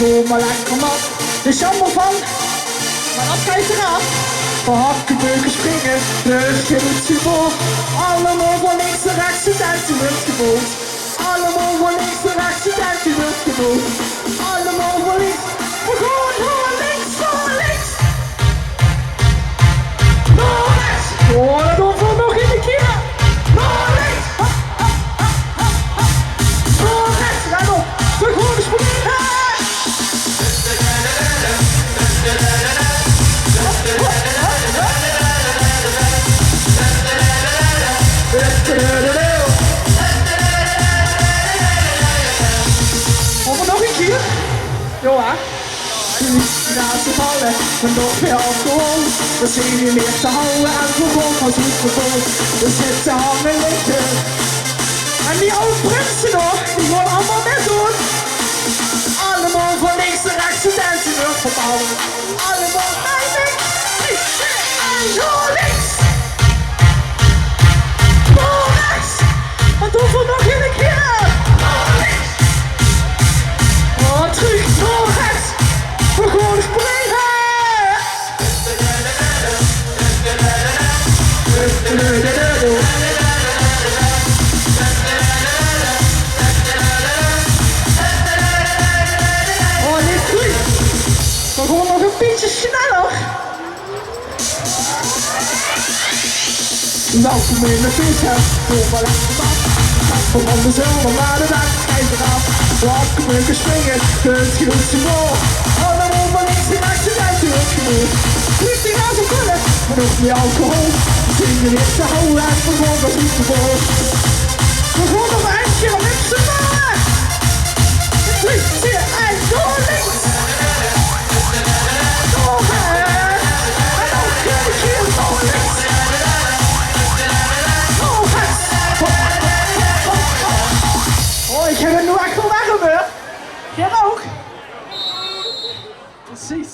Doe maar lekker nat. De jammer van. Maar dat kijkt eraf. Van hakken, beuken, springen. Dus je doet je vol. Allemaal van links en rechts. Je tijd je wilt geboot. Allemaal van links en rechts. Je tijd je wilt geboot. Allemaal van links. We gaan naar links, naar links. Naar rechts. Oh, dat doen we nog in de keer. Naar links. Naar rechts. Ren op. We gaan de springen. Of nog een keer? Ja. Naast het vallen, maar nog weer alcohol. We zien je meer te houden en gewoon van zoet gevoel. We zitten hangen liggen. En die oude prinsen nog, die gaan allemaal net doen. Allemaal van links en rechts en dansen weer verbouwen. Allemaal naar links, en naar links. Naar rechts. Wat doen we nog in de keer? Naar links. Oh, terug, naar rechts. We gaan springen. Oh, dit is goed. We gaan nog een beetje sneller. Welkom in de feesthuis, door maar lekker af. Van de zomer naar de dag, kijk eraf. Laten we springen, het grootste bol. Allemaal van links en rechts, je bent heel genoeg. 15 jaar zo kunnen, maar nog meer alcohol. We zingen weer te houden en we gaan dat niet te vol. We gaan nog een eindje van links te vallen. 3, 4 en door links. Door rechts. En ook een keer door links. Oh, ik heb het nu echt wel weggebeurd. Jij ook? Precies.